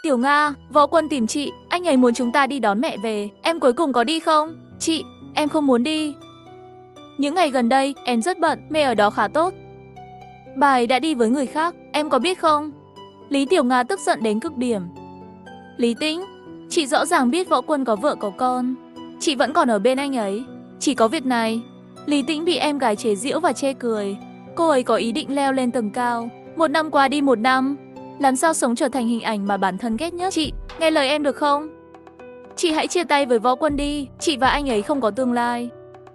Tiểu Nga, Võ Quân tìm chị, anh ấy muốn chúng ta đi đón mẹ về, em cuối cùng có đi không? Chị, em không muốn đi. Những ngày gần đây, em rất bận, mẹ ở đó khá tốt. Bà ấy đã đi với người khác, em có biết không? Lý Tiểu Nga tức giận đến cực điểm. Lý Tĩnh, chị rõ ràng biết Võ Quân có vợ có con, chị vẫn còn ở bên anh ấy. Chỉ có việc này. Lý Tĩnh bị em gái chế giễu và chê cười. Cô ấy có ý định leo lên tầng cao. Một năm qua đi một năm, làm sao sống trở thành hình ảnh mà bản thân ghét nhất. Chị, nghe lời em được không? Chị hãy chia tay với Võ Quân đi, chị và anh ấy không có tương lai.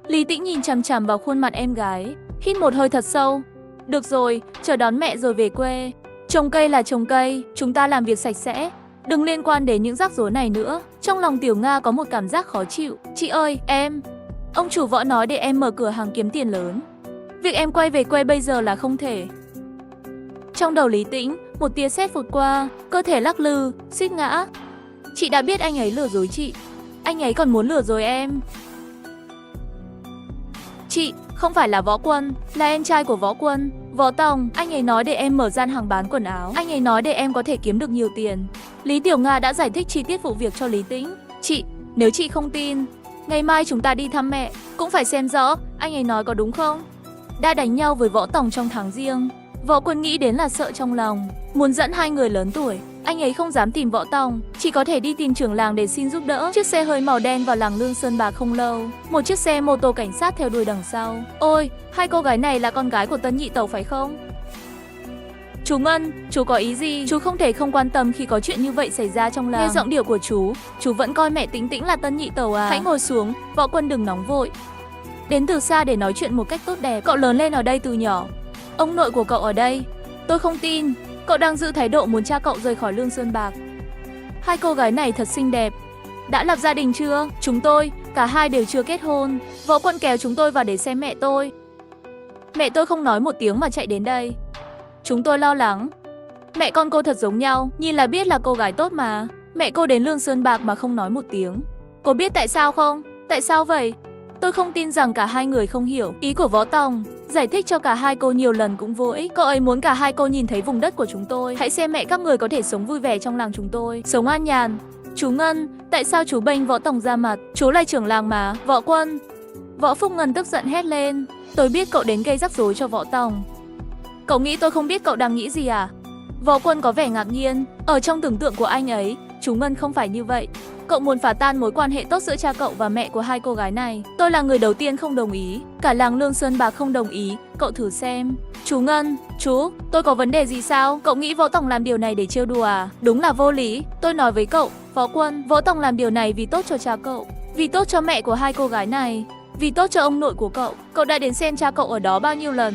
Lý Tĩnh nhìn chằm chằm vào khuôn mặt em gái, hít một hơi thật sâu. Được rồi, chờ đón mẹ rồi về quê. Trồng cây là trồng cây, chúng ta làm việc sạch sẽ. Đừng liên quan đến những rắc rối này nữa. Trong lòng Tiểu Nga có một cảm giác khó chịu. Chị ơi, em... Ông chủ Võ nói để em mở cửa hàng kiếm tiền lớn. Việc em quay về quê bây giờ là không thể. Trong đầu Lý Tĩnh, một tia sét vụt qua, cơ thể lắc lư, suýt ngã. Chị đã biết anh ấy lừa dối chị. Anh ấy còn muốn lừa dối em. Chị, không phải là Võ Quân, là em trai của Võ Quân, Võ Tòng. Anh ấy nói để em mở gian hàng bán quần áo. Anh ấy nói để em có thể kiếm được nhiều tiền. Lý Tiểu Nga đã giải thích chi tiết vụ việc cho Lý Tĩnh. Chị, nếu chị không tin, ngày mai chúng ta đi thăm mẹ, cũng phải xem rõ anh ấy nói có đúng không. Đã đánh nhau với Võ Tòng trong tháng riêng, Võ Quân nghĩ đến là sợ trong lòng, muốn dẫn hai người lớn tuổi. Anh ấy không dám tìm Võ Tòng, chỉ có thể đi tìm trưởng làng để xin giúp đỡ. Chiếc xe hơi màu đen vào làng Lương Sơn Bạc không lâu, một chiếc xe mô tô cảnh sát theo đuôi đằng sau. Ôi, hai cô gái này là con gái của Tân Nhị Tẩu phải không? Chú Ngân, chú có ý gì? Chú không thể không quan tâm khi có chuyện như vậy xảy ra trong làng. Nghe giọng điệu của chú vẫn coi mẹ Tĩnh Tĩnh là Tân Nhị Tẩu à? Hãy ngồi xuống, Võ Quân đừng nóng vội. Đến từ xa để nói chuyện một cách tốt đẹp. Cậu lớn lên ở đây từ nhỏ. Ông nội của cậu ở đây. Tôi không tin. Cậu đang giữ thái độ muốn cha cậu rời khỏi Lương Sơn Bạc. Hai cô gái này thật xinh đẹp. Đã lập gia đình chưa? Chúng tôi, cả hai đều chưa kết hôn. Võ Quân kéo chúng tôi vào để xem mẹ tôi. Mẹ tôi không nói một tiếng mà chạy đến đây. Chúng tôi lo lắng. Mẹ con cô thật giống nhau, nhìn là biết là cô gái tốt mà. Mẹ cô đến Lương Sơn Bạc mà không nói một tiếng. Cô biết tại sao không? Tại sao vậy? Tôi không tin rằng cả hai người không hiểu ý của Võ Tòng. Giải thích cho cả hai cô nhiều lần cũng vô ích. Cậu ấy muốn cả hai cô nhìn thấy vùng đất của chúng tôi. Hãy xem mẹ các người có thể sống vui vẻ trong làng chúng tôi, sống an nhàn. Chú Ngân, tại sao chú bênh Võ Tòng ra mặt? Chú là trưởng làng mà. Võ Quân. Võ Phúc Ngân tức giận hét lên. Tôi biết cậu đến gây rắc rối cho Võ Tòng. Cậu nghĩ tôi không biết cậu đang nghĩ gì à? Võ Quân có vẻ ngạc nhiên. Ở trong tưởng tượng của anh ấy, chú Ngân không phải như vậy. Cậu muốn phá tan mối quan hệ tốt giữa cha cậu và mẹ của hai cô gái này. Tôi là người đầu tiên không đồng ý. Cả làng Lương Sơn Bạc không đồng ý. Cậu thử xem. Chú Ngân, chú, tôi có vấn đề gì sao? Cậu nghĩ Võ Tòng làm điều này để trêu đùa à? Đúng là vô lý. Tôi nói với cậu, Võ Quân, Võ Tòng làm điều này vì tốt cho cha cậu, vì tốt cho mẹ của hai cô gái này, vì tốt cho ông nội của cậu. Cậu đã đến xem cha cậu ở đó bao nhiêu lần?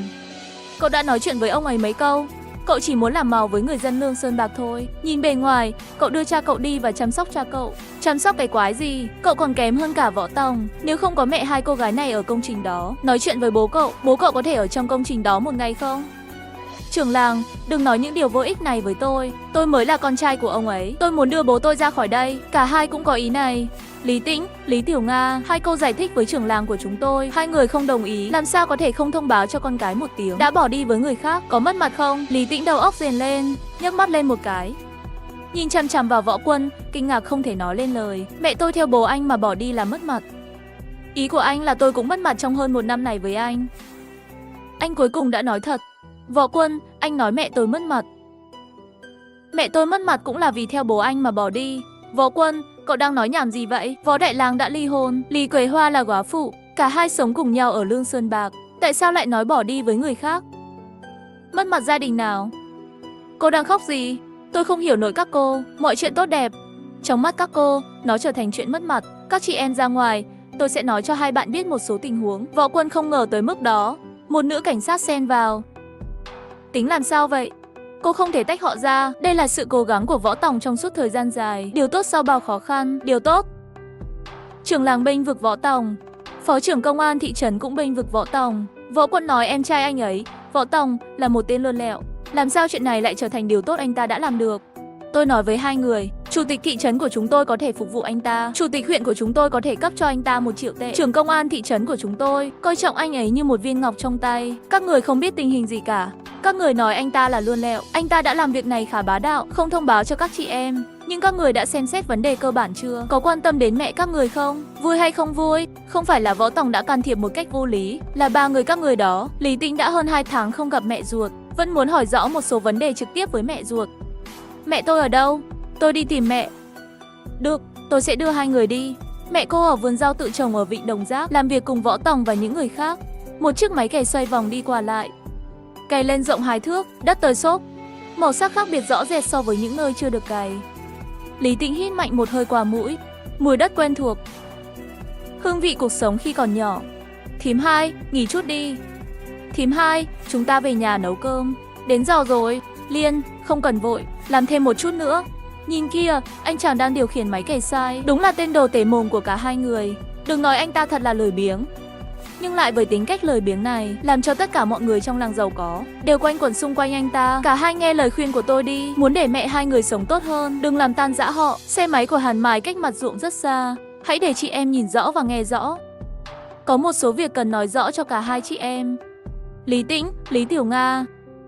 Cậu đã nói chuyện với ông ấy mấy câu? Cậu chỉ muốn làm màu với người dân Lương Sơn Bạc thôi. Nhìn bề ngoài, cậu đưa cha cậu đi và chăm sóc cha cậu. Chăm sóc cái quái gì? Cậu còn kém hơn cả Võ Tòng. Nếu không có mẹ hai cô gái này ở công trình đó, nói chuyện với bố cậu có thể ở trong công trình đó một ngày không? Trưởng làng, đừng nói những điều vô ích này với tôi mới là con trai của ông ấy. Tôi muốn đưa bố tôi ra khỏi đây. Cả hai cũng có ý này. Lý Tĩnh, Lý Tiểu Nga, hai cô giải thích với trưởng làng của chúng tôi. Hai người không đồng ý, làm sao có thể không thông báo cho con cái một tiếng. Đã bỏ đi với người khác, có mất mặt không? Lý Tĩnh đầu óc rền lên, nhấc mắt lên một cái. Nhìn chằm chằm vào Võ Quân, kinh ngạc không thể nói lên lời. Mẹ tôi theo bố anh mà bỏ đi là mất mặt. Ý của anh là tôi cũng mất mặt trong hơn một năm này với anh. Anh cuối cùng đã nói thật. Võ Quân, anh nói mẹ tôi mất mặt. Mẹ tôi mất mặt cũng là vì theo bố anh mà bỏ đi. Võ Quân, cậu đang nói nhảm gì vậy? Võ Đại Lang đã ly hôn, Lý Quế Hoa là góa phụ, cả hai sống cùng nhau ở Lương Sơn Bạc. Tại sao lại nói bỏ đi với người khác? Mất mặt gia đình nào? Cô đang khóc gì? Tôi không hiểu nổi các cô, mọi chuyện tốt đẹp. Trong mắt các cô, nó trở thành chuyện mất mặt. Các chị em ra ngoài, tôi sẽ nói cho hai bạn biết một số tình huống. Võ Quân không ngờ tới mức đó. Một nữ cảnh sát xen vào. Tính làm sao vậy? Cô không thể tách họ ra. Đây là sự cố gắng của Võ Tòng trong suốt thời gian dài. Điều tốt sau bao khó khăn. Điều tốt. Trưởng làng bênh vực Võ Tòng. Phó trưởng công an thị trấn cũng bênh vực Võ Tòng. Võ Quân nói em trai anh ấy, Võ Tòng, là một tên lươn lẹo. Làm sao chuyện này lại trở thành điều tốt anh ta đã làm được? Tôi nói với hai người, chủ tịch thị trấn của chúng tôi có thể phục vụ anh ta, chủ tịch huyện của chúng tôi có thể cấp cho anh ta 1 triệu tệ, trưởng công an thị trấn của chúng tôi coi trọng anh ấy như một viên ngọc trong tay. Các người không biết tình hình gì cả. Các người nói anh ta là luôn lẹo, anh ta đã làm việc này khá bá đạo, không thông báo cho các chị em. Nhưng các người đã xem xét vấn đề cơ bản chưa? Có quan tâm đến mẹ các người không? Vui hay không vui? Không phải là Võ Tòng đã can thiệp một cách vô lý, là ba người các người đó. Lý Tĩnh đã hơn 2 tháng không gặp mẹ ruột, vẫn muốn hỏi rõ một số vấn đề trực tiếp với mẹ ruột. Mẹ tôi ở đâu? Tôi đi tìm mẹ. Được, tôi sẽ đưa hai người đi. Mẹ cô ở vườn rau tự trồng ở Vịnh Đồng Giác, làm việc cùng Võ Tòng và những người khác. Một chiếc máy cày xoay vòng đi qua lại. Cày lên rộng 2 thước, đất tơi xốp. Màu sắc khác biệt rõ rệt so với những nơi chưa được cày. Lý Tĩnh hít mạnh một hơi qua mũi, mùi đất quen thuộc. Hương vị cuộc sống khi còn nhỏ. Thím hai, nghỉ chút đi. Thím hai, chúng ta về nhà nấu cơm. Đến giờ rồi. Liên, không cần vội, làm thêm một chút nữa. Nhìn kia, anh chàng đang điều khiển máy cày sai. Đúng là tên đồ tể mồm của cả hai người. Đừng nói anh ta thật là lười biếng. Nhưng lại với tính cách lười biếng này, làm cho tất cả mọi người trong làng giàu có đều quanh quẩn xung quanh anh ta. Cả hai nghe lời khuyên của tôi đi, muốn để mẹ hai người sống tốt hơn, đừng làm tan rã họ. Xe máy của Hàn Mài cách mặt ruộng rất xa, hãy để chị em nhìn rõ và nghe rõ. Có một số việc cần nói rõ cho cả hai chị em. Lý Tĩnh, Lý Tiểu Nga,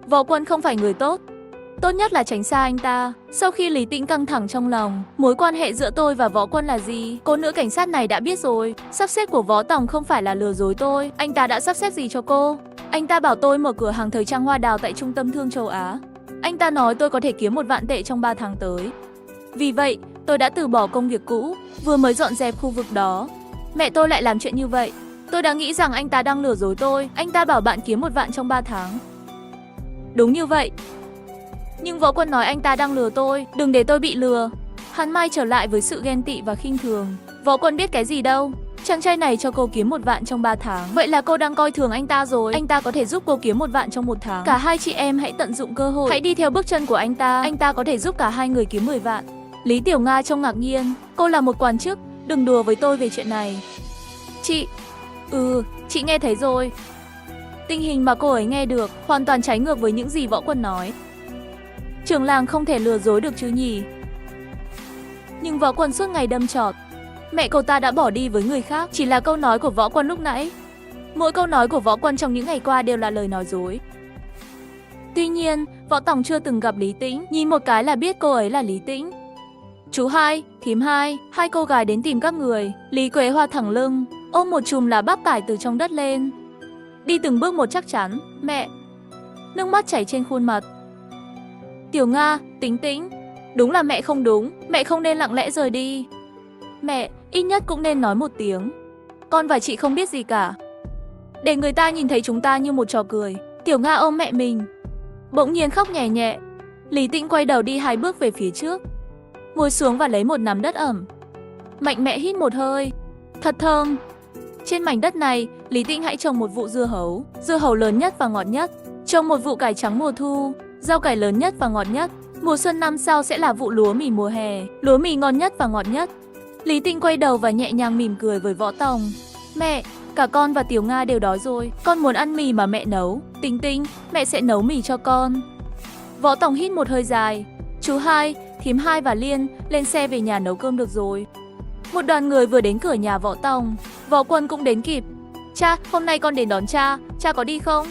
Võ Quân không phải người tốt. Tốt nhất là tránh xa anh ta. Sau khi Lý Tĩnh căng thẳng trong lòng, mối quan hệ giữa tôi và Võ Quân là gì? Cô nữ cảnh sát này đã biết rồi. Sắp xếp của Võ Tòng không phải là lừa dối tôi. Anh ta đã sắp xếp gì cho cô? Anh ta bảo tôi mở cửa hàng thời trang hoa đào tại trung tâm thương châu Á. Anh ta nói tôi có thể kiếm 1 vạn tệ trong 3 tháng tới. Vì vậy, tôi đã từ bỏ công việc cũ, vừa mới dọn dẹp khu vực đó. Mẹ tôi lại làm chuyện như vậy. Tôi đã nghĩ rằng anh ta đang lừa dối tôi. Anh ta bảo bạn kiếm 1 vạn trong 3 tháng. Đúng như vậy. Nhưng Võ Quân nói anh ta đang lừa tôi, đừng để tôi bị lừa. Hắn Mai trở lại với sự ghen tị và khinh thường. Võ Quân biết cái gì đâu. Chàng trai này cho cô kiếm 1 vạn trong 3 tháng. Vậy là cô đang coi thường anh ta rồi. Anh ta có thể giúp cô kiếm 1 vạn trong 1 tháng. Cả hai chị em hãy tận dụng cơ hội. Hãy đi theo bước chân của anh ta. Anh ta có thể giúp cả hai người kiếm 10 vạn. Lý Tiểu Nga trông ngạc nhiên. Cô là một quan chức, đừng đùa với tôi về chuyện này. Chị... chị nghe thấy rồi. Tình hình mà cô ấy nghe được hoàn toàn trái ngược với những gì Võ Quân nói. Trưởng làng không thể lừa dối được chứ nhỉ? Nhưng Võ Quân suốt ngày đâm chọt. Mẹ cậu ta đã bỏ đi với người khác, chỉ là câu nói của Võ Quân lúc nãy. Mỗi câu nói của Võ Quân trong những ngày qua đều là lời nói dối. Tuy nhiên, Võ Tòng chưa từng gặp Lý Tĩnh, nhìn một cái là biết cô ấy là Lý Tĩnh. Chú hai, thím hai, hai cô gái đến tìm các người. Lý Quế Hoa thẳng lưng, ôm một chùm lá bắp cải từ trong đất lên. Đi từng bước một chắc chắn. Mẹ. Nước mắt chảy trên khuôn mặt. Tiểu Nga, Tĩnh Tĩnh, đúng là mẹ không đúng, mẹ không nên lặng lẽ rời đi. Mẹ, ít nhất cũng nên nói một tiếng. Con và chị không biết gì cả. Để người ta nhìn thấy chúng ta như một trò cười. Tiểu Nga ôm mẹ mình, bỗng nhiên khóc nhẹ nhẹ. Lý Tĩnh quay đầu đi 2 bước về phía trước, ngồi xuống và lấy một nắm đất ẩm. Mạnh mẽ hít một hơi. Thật thơm. Trên mảnh đất này, Lý Tĩnh hãy trồng một vụ dưa hấu lớn nhất và ngọt nhất. Trồng một vụ cải trắng mùa thu, rau cải lớn nhất và ngọt nhất. Mùa xuân năm sau sẽ là vụ lúa mì mùa hè, lúa mì ngon nhất và ngọt nhất. Lý Tĩnh quay đầu và nhẹ nhàng mỉm cười với Võ Tòng. Mẹ, cả con và Tiểu Nga đều đói rồi, con muốn ăn mì mà mẹ nấu. Tĩnh Tĩnh, mẹ sẽ nấu mì cho con. Võ Tòng hít một hơi dài. Chú hai, thím hai và Liên lên xe về nhà nấu cơm được rồi. Một đoàn người vừa đến cửa nhà Võ Tòng. Võ Quân cũng đến kịp. Cha, hôm nay con đến đón cha, cha có đi không?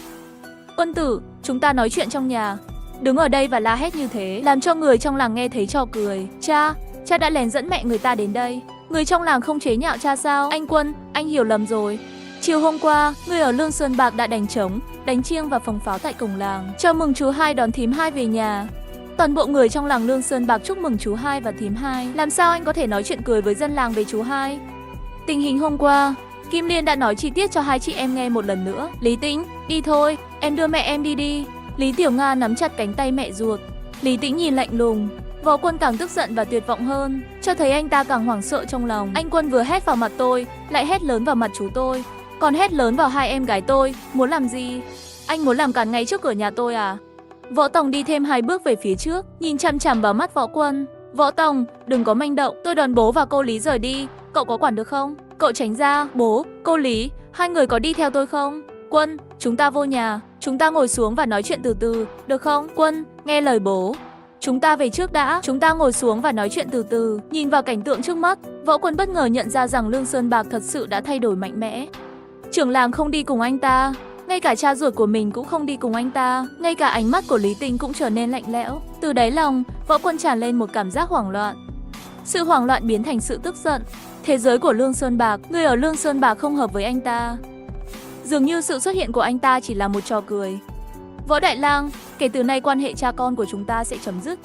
Quân tử, chúng ta nói chuyện trong nhà. Đứng ở đây và la hét như thế, làm cho người trong làng nghe thấy trò cười. Cha đã lén dẫn mẹ người ta đến đây. Người trong làng không chế nhạo cha sao? Anh Quân, anh hiểu lầm rồi. Chiều hôm qua, người ở Lương Sơn Bạc đã đánh trống, đánh chiêng và phóng pháo tại cổng làng, chào mừng chú hai đón thím hai về nhà. Toàn bộ người trong làng Lương Sơn Bạc chúc mừng chú hai và thím hai. Làm sao anh có thể nói chuyện cười với dân làng về chú hai? Tình hình hôm qua, Kim Liên đã nói chi tiết cho hai chị em nghe một lần nữa. Lý Tĩnh, đi thôi, em đưa mẹ em đi. Lý Tiểu Nga nắm chặt cánh tay mẹ ruột. Lý Tĩnh nhìn lạnh lùng. Võ Quân càng tức giận và tuyệt vọng hơn, cho thấy anh ta càng hoảng sợ trong lòng. Anh Quân vừa hét vào mặt tôi, lại hét lớn vào mặt chú tôi, còn hét lớn vào hai em gái tôi. Muốn làm gì? Anh muốn làm cản ngay trước cửa nhà tôi à? Võ Tòng đi thêm 2 bước về phía trước, nhìn chằm chằm vào mắt Võ Quân. Võ Tòng, đừng có manh động, tôi đón bố và cô Lý rời đi, cậu có quản được không? Cậu tránh ra. Bố, cô Lý, hai người có đi theo tôi không? Quân, chúng ta vô nhà, chúng ta ngồi xuống và nói chuyện từ từ, được không? Quân, nghe lời bố. Chúng ta về trước đã, chúng ta ngồi xuống và nói chuyện từ từ. Nhìn vào cảnh tượng trước mắt, Võ Quân bất ngờ nhận ra rằng Lương Sơn Bạc thật sự đã thay đổi mạnh mẽ. Trưởng làng không đi cùng anh ta. Ngay cả cha ruột của mình cũng không đi cùng anh ta. Ngay cả ánh mắt của Lý Tĩnh cũng trở nên lạnh lẽo. Từ đáy lòng, Võ Quân tràn lên một cảm giác hoảng loạn. Sự hoảng loạn biến thành sự tức giận. Thế giới của Lương Sơn Bạc, người ở Lương Sơn Bạc không hợp với anh ta. Dường như sự xuất hiện của anh ta chỉ là một trò cười. Võ Đại Lang, kể từ nay quan hệ cha con của chúng ta sẽ chấm dứt.